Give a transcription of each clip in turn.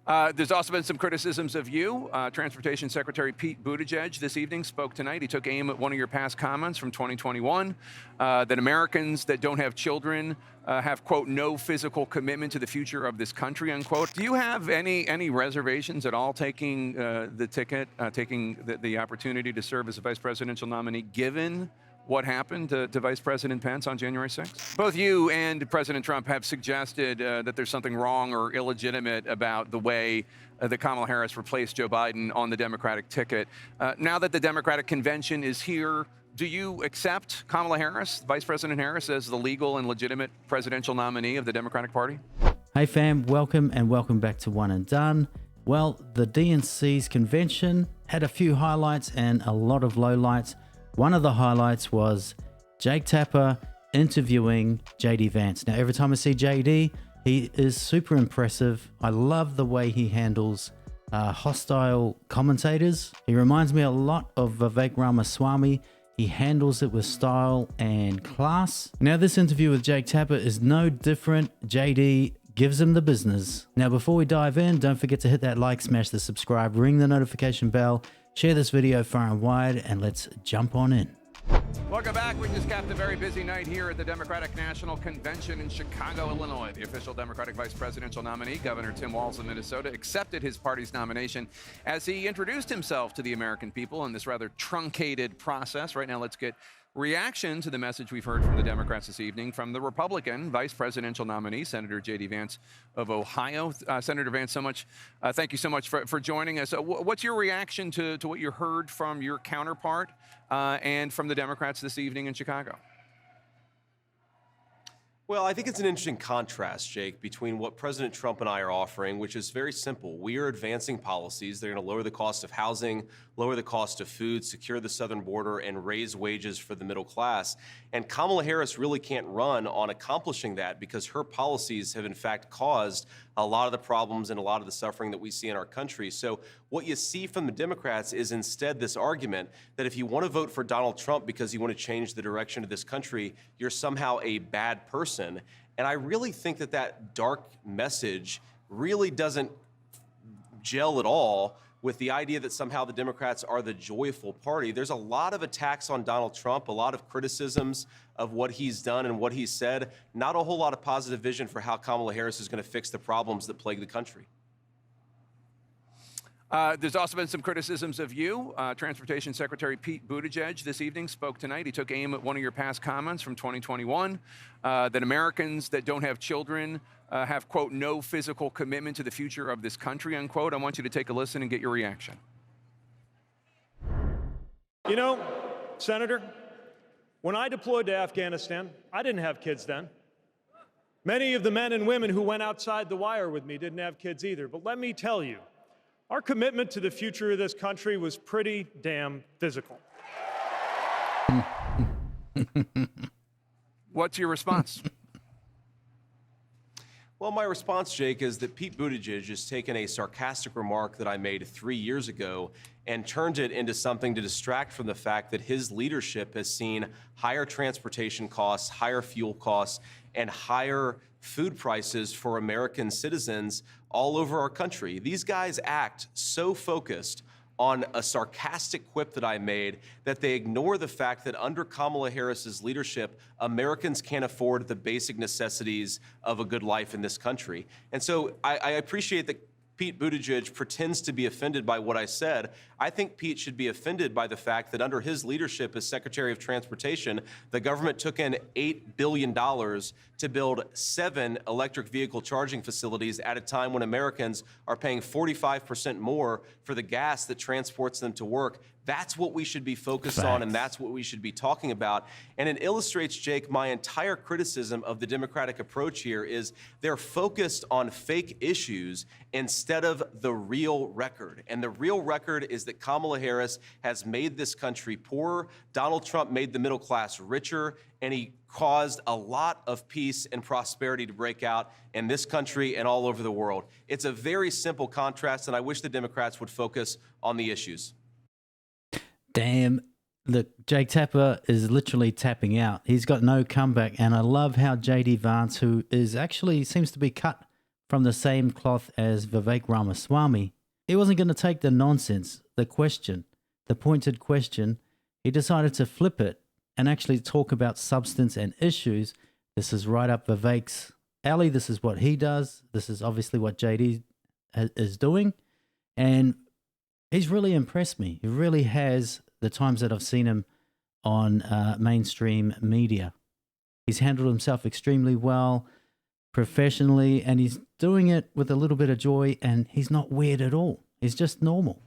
There's also been some criticisms of you. Transportation Secretary Pete Buttigieg this evening spoke tonight. He took aim at one of your past comments from 2021 that Americans that don't have children have, quote, no physical commitment to the future of this country, unquote. Do you have any reservations at all taking the ticket, taking the opportunity to serve as a vice presidential nominee, given what happened to Vice President Pence on January 6th? Both you and President Trump have suggested that there's something wrong or illegitimate about the way that Kamala Harris replaced Joe Biden on the Democratic ticket. Now that the Democratic convention is here, do you accept Kamala Harris, Vice President Harris, as the legal and legitimate presidential nominee of the Democratic Party? Hey fam, welcome and welcome back to One and Done. Well, the DNC's convention had a few highlights and a lot of lowlights. One of the highlights was Jake Tapper interviewing JD Vance. Now, every time I see JD, he is super impressive. I love the way he handles hostile commentators. He reminds me a lot of Vivek Ramaswamy. He handles it with style and class. Now, this interview with Jake Tapper is no different. JD gives him the business. Now, before we dive in, don't forget to hit that like, smash the subscribe, ring the notification bell, share this video far and wide, and let's jump on in. Welcome back. We just capped a very busy night here at the Democratic National Convention in Chicago, Illinois. The official Democratic vice presidential nominee, Governor Tim Walz of Minnesota, accepted his party's nomination as he introduced himself to the American people in this rather truncated process. Right now, let's get reaction to the message we've heard from the Democrats this evening from the Republican vice presidential nominee, Senator JD Vance of Ohio. Senator Vance, thank you so much for joining us. What's your reaction to what you heard from your counterpart and from the Democrats this evening in Chicago? Well, I think it's an interesting contrast, Jake, between what President Trump and I are offering, which is very simple. We are advancing policies. They're going to lower the cost of housing, lower the cost of food, secure the southern border, and raise wages for the middle class. And Kamala Harris really can't run on accomplishing that because her policies have, in fact, caused a lot of the problems and a lot of the suffering that we see in our country. So what you see from the Democrats is instead this argument that if you want to vote for Donald Trump because you want to change the direction of this country, you're somehow a bad person. And I really think that that dark message really doesn't gel at all with the idea that somehow the Democrats are the joyful party. There's a lot of attacks on Donald Trump, a lot of criticisms of what he's done and what he's said, not a whole lot of positive vision for how Kamala Harris is going to fix the problems that plague the country. There's also been some criticisms of you. Transportation Secretary Pete Buttigieg this evening spoke tonight. He took aim at one of your past comments from 2021 that Americans that don't have children have, quote, no physical commitment to the future of this country, unquote. I want you to take a listen and get your reaction. You know, Senator, when I deployed to Afghanistan, I didn't have kids then. Many of the men and women who went outside the wire with me didn't have kids either. But let me tell you, our commitment to the future of this country was pretty damn physical. What's your response? Well, my response, Jake, is that Pete Buttigieg has taken a sarcastic remark that I made 3 years ago and turned it into something to distract from the fact that his leadership has seen higher transportation costs, higher fuel costs, and higher food prices for American citizens all over our country. These guys act so focused on a sarcastic quip that I made that they ignore the fact that under Kamala Harris's leadership, Americans can't afford the basic necessities of a good life in this country. And so I appreciate that Pete Buttigieg pretends to be offended by what I said. I think Pete should be offended by the fact that under his leadership as Secretary of Transportation, the government took in $8 billion to build 7 electric vehicle charging facilities at a time when Americans are paying 45% more for the gas that transports them to work. That's what we should be focused on, and that's what we should be talking about. And it illustrates, Jake, my entire criticism of the Democratic approach here is they're focused on fake issues instead of the real record. And the real record is that Kamala Harris has made this country poorer. Donald Trump made the middle class richer, and he caused a lot of peace and prosperity to break out in this country and all over the world. It's a very simple contrast, and I wish the Democrats would focus on the issues. Damn, look, Jake Tapper is literally tapping out. He's got no comeback, and I love how JD Vance, who is actually seems to be cut from the same cloth as Vivek Ramaswamy. He wasn't going to take the nonsense, the question, the pointed question. He decided to flip it and actually talk about substance and issues. This is right up Vivek's alley. This is what he does. This is obviously what JD is doing. And he's really impressed me. He really has, the times that I've seen him on mainstream media. He's handled himself extremely well, professionally, and he's doing it with a little bit of joy, and he's not weird at all. He's just normal.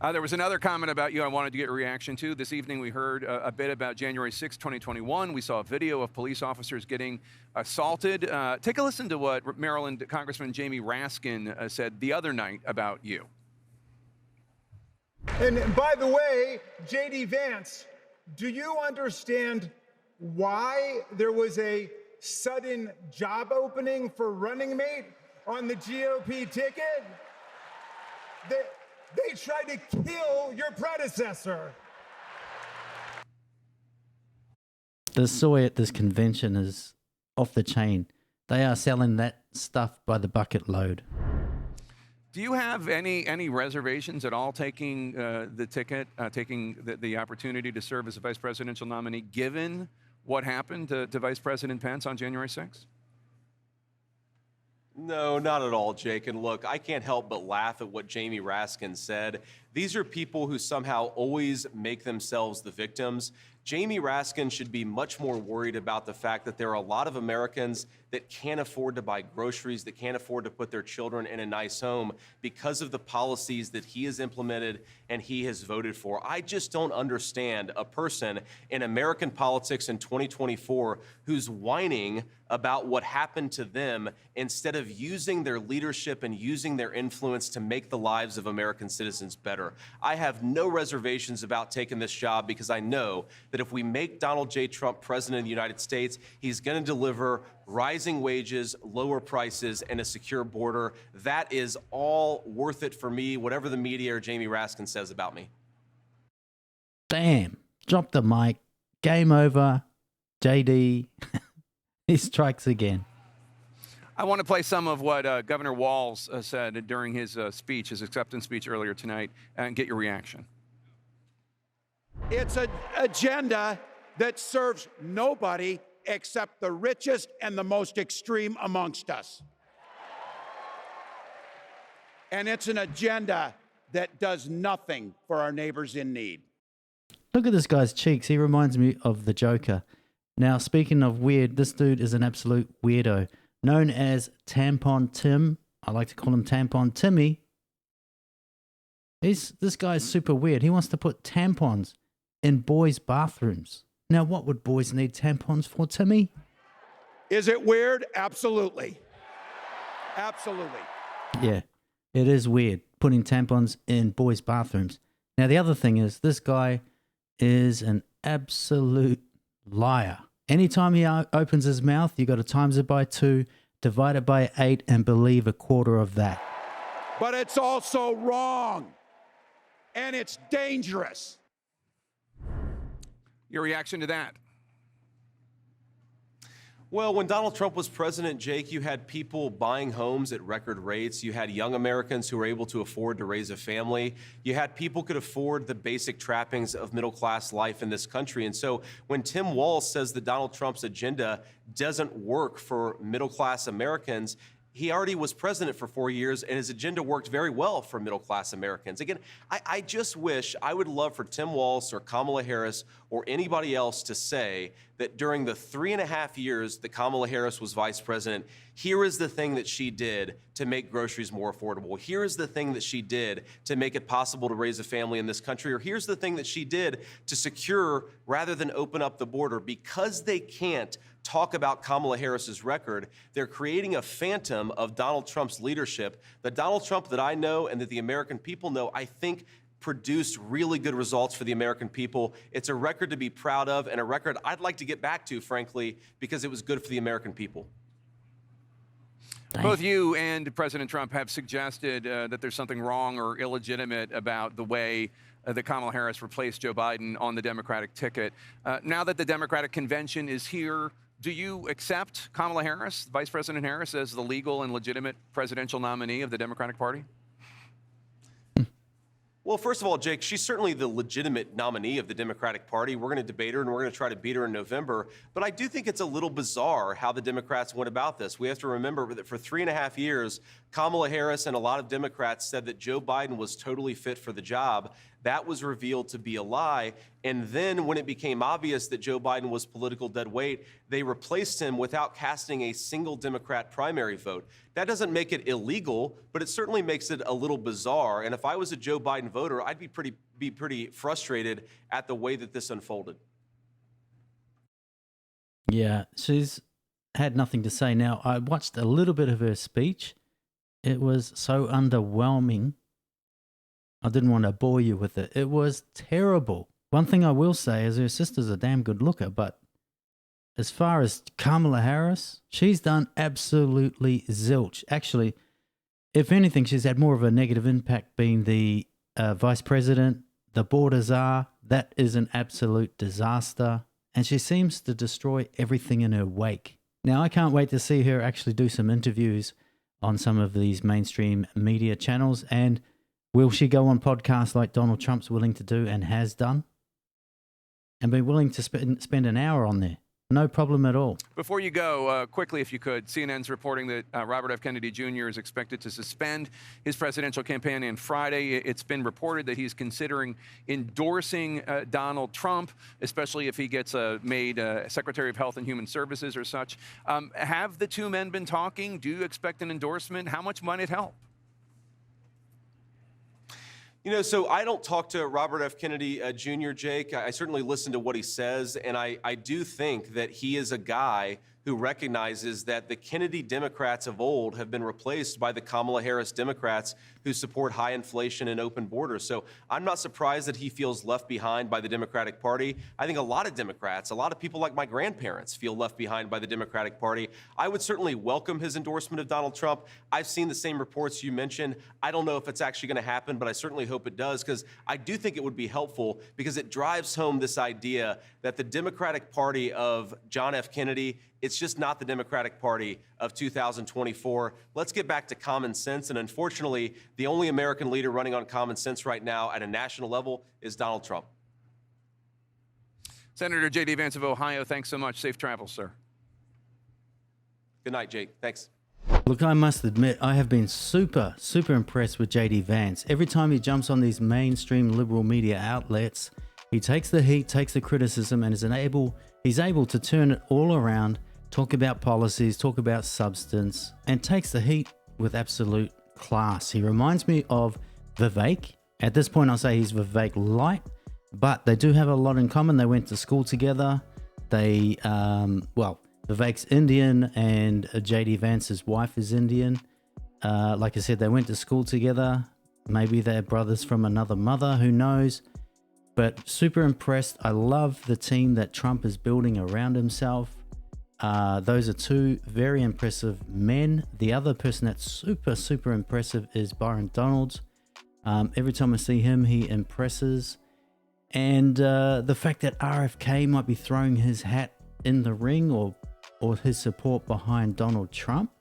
There was another comment about you I wanted to get a reaction to. This evening we heard a bit about January 6, 2021. We saw a video of police officers getting assaulted. Take a listen to what Maryland Congressman Jamie Raskin said the other night about you. And by the way, JD Vance, do you understand why there was a sudden job opening for running mate on the GOP ticket? They tried to kill your predecessor. The soy at this convention is off the chain. They are selling that stuff by the bucket load. Do you have any reservations at all taking the ticket, taking the opportunity to serve as a vice presidential nominee, given what happened to Vice President Pence on January 6th? No, not at all, Jake. And look, I can't help but laugh at what Jamie Raskin said. These are people who somehow always make themselves the victims. Jamie Raskin should be much more worried about the fact that there are a lot of Americans that can't afford to buy groceries, that can't afford to put their children in a nice home because of the policies that he has implemented and he has voted for. I just don't understand a person in American politics in 2024 who's whining about what happened to them instead of using their leadership and using their influence to make the lives of American citizens better. I have no reservations about taking this job because I know that if we make Donald J. Trump president of the United States, he's going to deliver rising wages, lower prices, and a secure border. That is all worth it for me, whatever the media or Jamie Raskin says about me. Damn. Drop the mic. Game over. JD. He strikes again. I want to play some of what Governor Walz said during his speech, his acceptance speech earlier tonight, and get your reaction. It's an agenda that serves nobody except the richest and the most extreme amongst us. And it's an agenda that does nothing for our neighbors in need. Look at this guy's cheeks. He reminds me of the Joker. Now, speaking of weird, this dude is an absolute weirdo. Known as Tampon Tim. I like to call him Tampon Timmy. This guy's super weird. He wants to put tampons in boys' bathrooms. Now, what would boys need tampons for, Timmy? Is it weird? Absolutely. Absolutely. Yeah, it is weird putting tampons in boys' bathrooms. Now, the other thing is this guy is an absolute liar. Anytime he opens his mouth, you got to times it by 2, divide it by 8, and believe a quarter of that. But it's also wrong. And it's dangerous. Your reaction to that? Well, when Donald Trump was president, Jake, you had people buying homes at record rates. You had young Americans who were able to afford to raise a family. You had people who could afford the basic trappings of middle-class life in this country. And so when Tim Walz says that Donald Trump's agenda doesn't work for middle-class Americans, he already was president for 4 years, and his agenda worked very well for middle-class Americans. Again, I just wish, I would love for Tim Walz or Kamala Harris or anybody else to say that during the 3.5 years that Kamala Harris was vice president, here is the thing that she did to make groceries more affordable. Here is the thing that she did to make it possible to raise a family in this country. Or here's the thing that she did to secure rather than open up the border. Because they can't talk about Kamala Harris's record, they're creating a phantom of Donald Trump's leadership. The Donald Trump that I know and that the American people know, I think, produced really good results for the American people. It's a record to be proud of and a record I'd like to get back to, frankly, because it was good for the American people. Both you and President Trump have suggested that there's something wrong or illegitimate about the way that Kamala Harris replaced Joe Biden on the Democratic ticket. Now that the Democratic convention is here, Do you accept Kamala Harris, Vice President Harris, as the legal and legitimate presidential nominee of the Democratic Party? Well, first of all, Jake, she's certainly the legitimate nominee of the Democratic Party. We're going to debate her, and we're going to try to beat her in November. But I do think it's a little bizarre how the Democrats went about this. We have to remember that for 3.5 years, Kamala Harris and a lot of Democrats said that Joe Biden was totally fit for the job. That was revealed to be a lie. And then when it became obvious that Joe Biden was political dead weight, they replaced him without casting a single Democrat primary vote. That doesn't make it illegal, but it certainly makes it a little bizarre. And if I was a Joe Biden voter, I'd be pretty frustrated at the way that this unfolded. Yeah, she's had nothing to say. Now, I watched a little bit of her speech. It was so underwhelming. I didn't want to bore you with it. It was terrible. One thing I will say is her sister's a damn good looker, but as far as Kamala Harris, she's done absolutely zilch. Actually, if anything, she's had more of a negative impact being the vice president, the border czar. That is an absolute disaster. And she seems to destroy everything in her wake. Now, I can't wait to see her actually do some interviews on some of these mainstream media channels. And will she go on podcasts like Donald Trump's willing to do and has done? And be willing to spend an hour on there? No problem at all. Before you go, quickly, if you could, CNN's reporting that Robert F. Kennedy Jr. is expected to suspend his presidential campaign on Friday. It's been reported that he's considering endorsing Donald Trump, especially if he gets made Secretary of Health and Human Services or such. Have the two men been talking? Do you expect an endorsement? How much might it help? You know, so I don't talk to Robert F. Kennedy Jr., Jake. I certainly listen to what he says, and I do think that he is a guy who recognizes that the Kennedy Democrats of old have been replaced by the Kamala Harris Democrats who support high inflation and open borders. So I'm not surprised that he feels left behind by the Democratic Party. I think a lot of Democrats, a lot of people like my grandparents feel left behind by the Democratic Party. I would certainly welcome his endorsement of Donald Trump. I've seen the same reports you mentioned. I don't know if it's actually going to happen, but I certainly hope it does, because I do think it would be helpful, because it drives home this idea that the Democratic Party of John F. Kennedy, it's just not the Democratic Party of 2024. Let's get back to common sense. And unfortunately, the only American leader running on common sense right now at a national level is Donald Trump. Senator JD Vance of Ohio, thanks so much. Safe travels, sir. Good night, Jake. Thanks. Look, I must admit, I have been super impressed with JD Vance. Every time he jumps on these mainstream liberal media outlets, he takes the heat, takes the criticism, and he's able to turn it all around, talk about policies, talk about substance, and takes the heat with absolute class. He reminds me of Vivek. At this point, I'll say he's Vivek light, but they do have a lot in common. They went to school together. Vivek's Indian and JD Vance's wife is Indian. Like I said, they went to school together. Maybe they're brothers from another mother, who knows? But super impressed. I love the team that Trump is building around himself. Those are two very impressive men. The other person that's super impressive is Byron Donalds. Every time I see him, he impresses. And the fact that RFK might be throwing his hat in the ring or his support behind Donald Trump,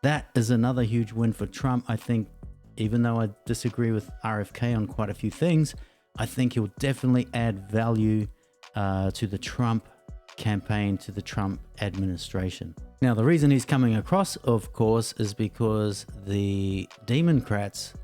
that is another huge win for Trump. I think, even though I disagree with RFK on quite a few things, I think he'll definitely add value to the Trump campaign, to the Trump administration. Now, the reason he's coming across, of course, is because the Democrats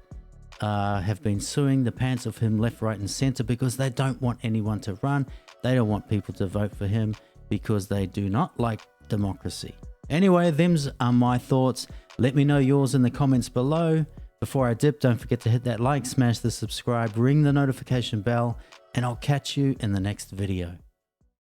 have been suing the pants of him left, right, and center, because they don't want anyone to run. They don't want people to vote for him because they do not like democracy. Anyway, them's are my thoughts. Let me know yours in the comments below. Before I dip, don't forget to hit that like, smash the subscribe, ring the notification bell, and I'll catch you in the next video.